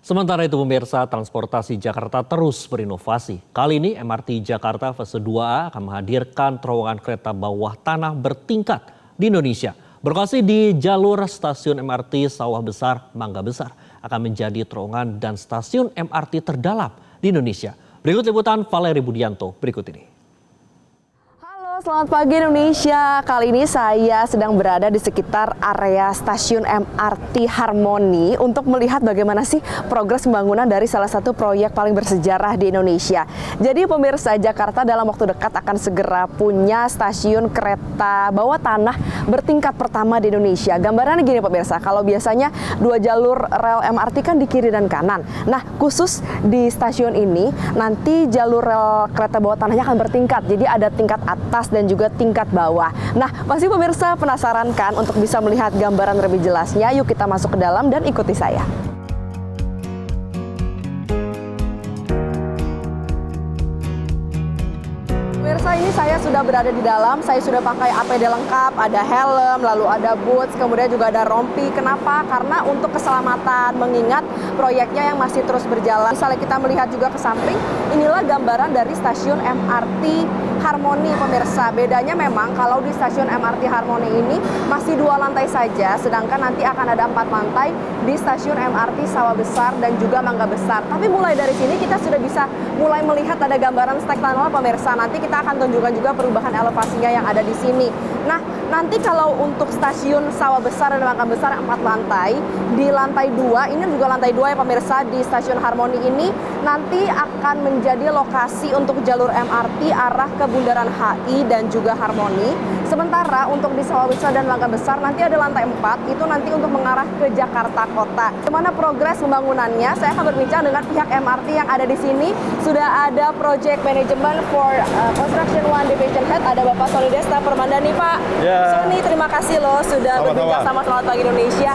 Sementara itu pemirsa, transportasi Jakarta terus berinovasi. Kali ini MRT Jakarta fase 2A akan menghadirkan terowongan kereta bawah tanah bertingkat di Indonesia. Berlokasi di jalur stasiun MRT Sawah Besar, Mangga Besar akan menjadi terowongan dan stasiun MRT terdalam di Indonesia. Berikut liputan Valeri Budianto berikut ini. Selamat pagi Indonesia, kali ini saya sedang berada di sekitar area stasiun MRT Harmoni untuk melihat bagaimana sih progres pembangunan dari salah satu proyek paling bersejarah di Indonesia. Jadi pemirsa, Jakarta dalam waktu dekat akan segera punya stasiun kereta bawah tanah bertingkat pertama di Indonesia. Gambarannya gini pemirsa, kalau biasanya dua jalur rel MRT kan di kiri dan kanan. Nah khusus di stasiun ini nanti jalur rel kereta bawah tanahnya akan bertingkat, jadi ada tingkat atas dan juga tingkat bawah. Nah, pasti pemirsa penasaran kan untuk bisa melihat gambaran lebih jelasnya? Yuk kita masuk ke dalam dan ikuti saya. Pemirsa, ini saya sudah berada di dalam, saya sudah pakai APD lengkap, ada helm, lalu ada boots, kemudian juga ada rompi. Kenapa? Karena untuk keselamatan, mengingat proyeknya yang masih terus berjalan. Misalnya kita melihat juga ke samping, inilah gambaran dari stasiun MRT Harmoni pemirsa. Bedanya memang kalau di stasiun MRT Harmoni ini masih 2 lantai saja, sedangkan nanti akan ada 4 lantai di stasiun MRT Sawah Besar dan juga Mangga Besar. Tapi mulai dari sini kita sudah bisa mulai melihat ada gambaran stek tunnel pemirsa. Nanti kita akan tunjukkan juga perubahan elevasinya yang ada di sini. Nah, nanti kalau untuk stasiun Sawah Besar dan Mangga Besar 4 lantai, di lantai 2, ini juga lantai 2 ya pemirsa, di stasiun Harmoni ini nanti akan menjadi lokasi untuk jalur MRT arah ke Bundaran HI dan juga Harmoni. Sementara untuk di Sawah Besar dan Mangga Besar nanti ada lantai 4, itu nanti untuk mengarah ke Jakarta Kota. Bagaimana progres pembangunannya? Saya akan berbincang dengan pihak MRT yang ada di sini. Sudah ada Project Management for Construction One Division Head, ada Bapak Sony Desta Permandani, Pak. Ya. Sony, terima kasih loh sudah berbincang sama Selamat Pagi Indonesia.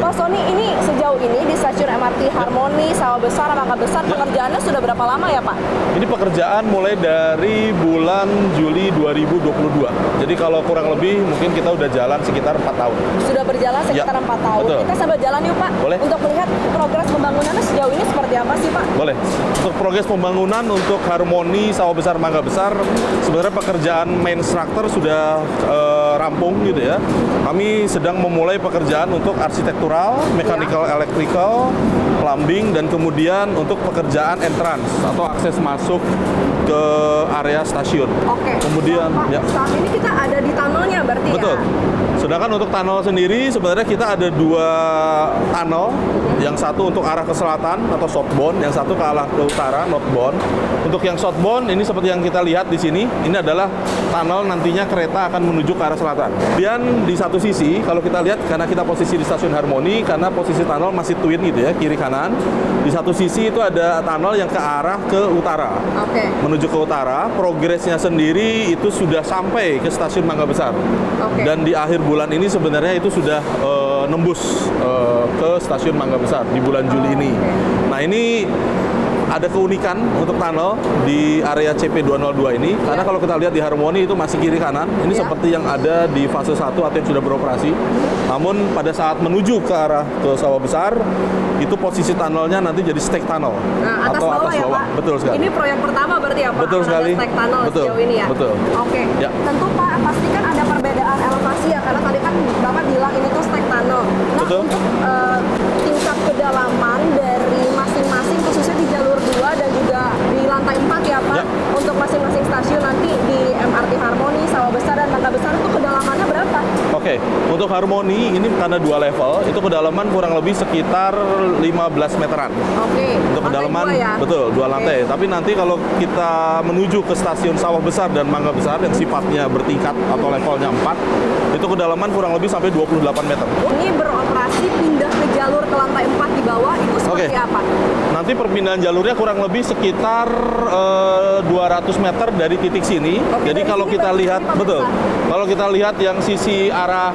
Pak Sony, ini sejauh ini di stasiun MRT Harmoni, Sawah Besar, Mangga Besar, pengerjaannya sudah berapa lama ya, Pak? Ini pekerjaan mulai dari bulan Juli 2022. Jadi kalau kurang lebih mungkin kita udah jalan sekitar 4 tahun. Sudah berjalan sekitar 4 tahun. Betul. Kita sambil jalan yuk, Pak. Boleh. Untuk melihat progres pembangunannya sejauh ini seperti apa sih, Pak? Boleh. Untuk progres pembangunan untuk Harmoni, Sawah Besar, Mangga Besar, sebenarnya pekerjaan main structure sudah rampung gitu ya. Kami sedang memulai pekerjaan untuk arsitektural, mechanical, electrical, plumbing, dan kemudian untuk pekerjaan entrance atau akses masuk ke area stasiun. Oke. Kemudian, Pak, ya. saat ini kita ada di tunnelnya berarti Betul. ya? Sedangkan untuk tunnel sendiri sebenarnya kita ada 2 tunnel, yang satu untuk arah ke selatan atau southbound, yang satu ke arah ke utara northbound. Untuk yang southbound ini seperti yang kita lihat di sini, ini adalah tunnel nantinya kereta akan menuju ke arah selatan. Dan di satu sisi kalau kita lihat, karena kita posisi di stasiun Harmoni, karena posisi tunnel masih twin gitu ya, kiri kanan. Di satu sisi itu ada tunnel yang ke arah ke utara. Oke. Menuju ke utara, progresnya sendiri itu sudah sampai ke stasiun Mangga Besar. Oke. Dan di akhir bulan ini sebenarnya itu sudah nembus ke stasiun Mangga Besar di bulan Juli ini. Nah, ini ada keunikan untuk tunnel di area CP202 ini, karena kalau kita lihat di Harmoni itu masih kiri kanan, ini seperti yang ada di fase 1 atau yang sudah beroperasi. Namun pada saat menuju ke arah ke Sawah Besar, itu posisi tunnelnya nanti jadi stack tunnel. Nah, atau bawah atas ya, bawah. Pak? Betul sekali. Ini proyek pertama berarti ya, Pak? Betul Akan sekali. ada stack tunnel Betul. sejauh ini ya? Betul. Oke. Ya. Tentu Pak, pastikan ada perbedaan elevasi ya, karena tadi kan Bapak bilang ini tuh stack tunnel. Nah, Betul. untuk tingkat kedalaman dari masing-masing, khususnya di jalur 2 dan juga di lantai 4 ya, Pak? Ya. Untuk masing-masing stasiun nanti di MRT Harmoni, Sawah Besar, dan Mangga Besar itu kedalamannya berapa? Oke, untuk Harmoni ini karena 2 level, itu kedalaman kurang lebih sekitar 15 meteran. Oke. Untuk Lantai kedalaman, 2 ya? betul, 2 Oke. lantai. Tapi nanti kalau kita menuju ke stasiun Sawah Besar dan Mangga Besar yang sifatnya bertingkat atau levelnya 4, itu kedalaman kurang lebih sampai 28 meter. Ini beroperasi pindah ke jalur ke lantai 4 di bawah, itu seperti Oke. apa? Nanti perpindahan jalurnya kurang lebih sekitar 200 meter dari titik sini. Oke, Jadi dari kalau sini kita berarti lihat, ini, Pak betul. Mirsa? Kalau kita lihat yang sisi arah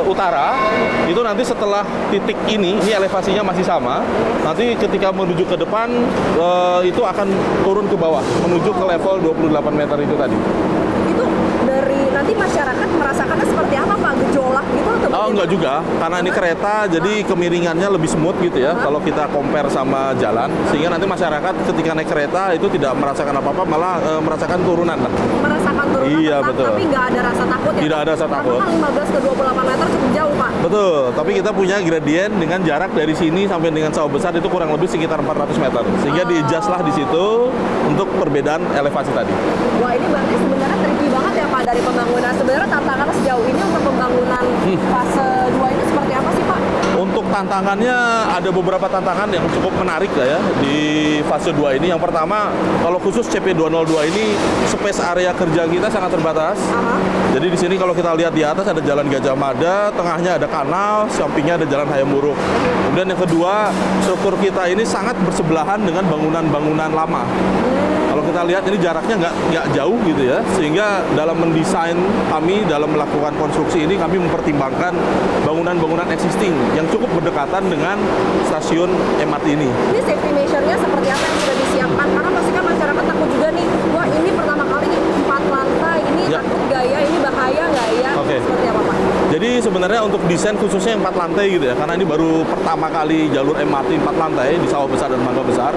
utara, itu nanti setelah titik ini elevasinya masih sama. Nanti ketika menuju ke depan, itu akan turun ke bawah, menuju ke level 28 meter itu tadi. Itu dari nanti masyarakat merasakannya seperti apa, Pak? Gejolak berkelak gitu atau Oh bagaimana? enggak juga, karena ini kereta jadi kemiringannya lebih smooth gitu ya kalau kita compare sama jalan, sehingga nanti masyarakat ketika naik kereta itu tidak merasakan apa-apa, malah merasakan turunan lah. Merasakan turunan Iya, tetap, betul. tapi nggak ada rasa takut ya? Tidak ada rasa takut. Karena kan 15 ke 28 meter cukup jauh, Pak. Betul, tapi kita punya gradien dengan jarak dari sini sampai dengan Sawah Besar itu kurang lebih sekitar 400 meter, sehingga di-adjust lah di situ untuk perbedaan elevasi tadi. Wah, ini berarti sebenarnya tricky banget ya, Pak, dari pembangunan. Sebenarnya tantangannya sejauh ini untuk pembangunan fase 2 ini seperti apa sih, Pak? Untuk tantangannya ada beberapa tantangan yang cukup menarik lah ya di fase 2 ini. Yang pertama, kalau khusus CP202 ini space area kerja kita sangat terbatas. Aha. Jadi di sini kalau kita lihat di atas ada Jalan Gajah Mada, tengahnya ada kanal, sampingnya ada Jalan Hayam Wuruk. Kemudian yang kedua, struktur kita ini sangat bersebelahan dengan bangunan-bangunan lama. Kalau kita lihat ini jaraknya nggak jauh gitu ya, sehingga dalam mendesain kami dalam melakukan konstruksi ini kami mempertimbangkan bangunan-bangunan existing yang cukup berdekatan dengan stasiun MRT ini. Ini safety measure-nya seperti apa yang sudah disiapkan? Karena pasti kan masyarakat takut juga nih, wah ini pertama kali 4 lantai, ini Ya. takut nggak ya, ini bahaya nggak ya? Oke. Seperti apa, Pak? Jadi sebenarnya untuk desain khususnya yang 4 lantai gitu ya, karena ini baru pertama kali jalur MRT 4 lantai di Sawah Besar dan Mangga Besar,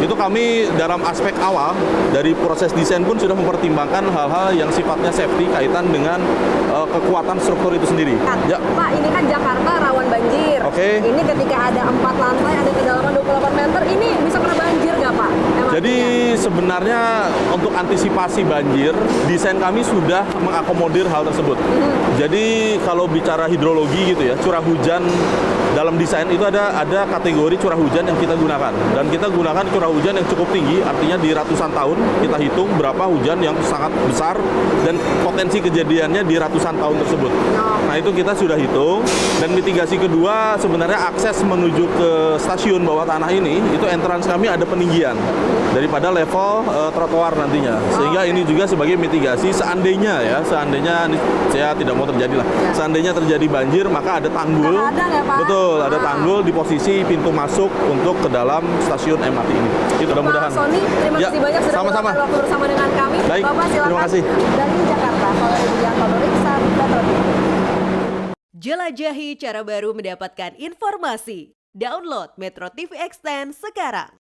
itu kami dalam aspek awal dari proses desain pun sudah mempertimbangkan hal-hal yang sifatnya safety kaitan dengan kekuatan struktur itu sendiri. Ya. Pak, ini kan Jakarta rawan banjir. Oke. Ini ketika ada 4 lantai, ada kedalaman 28 meter, ini bisa kena banjir nggak, Pak? MRT-nya? Jadi sebenarnya untuk antisipasi banjir, desain kami sudah mengakomodir hal tersebut. Jadi kalau bicara hidrologi gitu ya, curah hujan dalam desain itu ada kategori curah hujan yang kita gunakan. Dan kita gunakan curah hujan yang cukup tinggi, artinya di ratusan tahun kita hitung berapa hujan yang sangat besar dan potensi kejadiannya di ratusan tahun tersebut. Nah itu kita sudah hitung. Dan mitigasi kedua sebenarnya akses menuju ke stasiun bawah tanah ini, itu entrance kami ada peninggian daripada level trotoar nantinya. Sehingga ini juga sebagai mitigasi seandainya ini saya tidak mau terjadi lah. Seandainya terjadi banjir maka ada tanggul. Kadang ya, Pak? Betul, ada tanggul di posisi pintu masuk untuk ke dalam stasiun MRT ini. Itu mudah-mudahan. Pak Sony, terima Ya, kasih banyak sudah sama-sama. meluangkan waktu bersama dengan kami. Baik, Bapak silakan. terima kasih. Dari Jakarta, Valerie Widianto, Iksan, Metro TV. Jelajahi cara baru mendapatkan informasi. Download Metro TV Extend sekarang.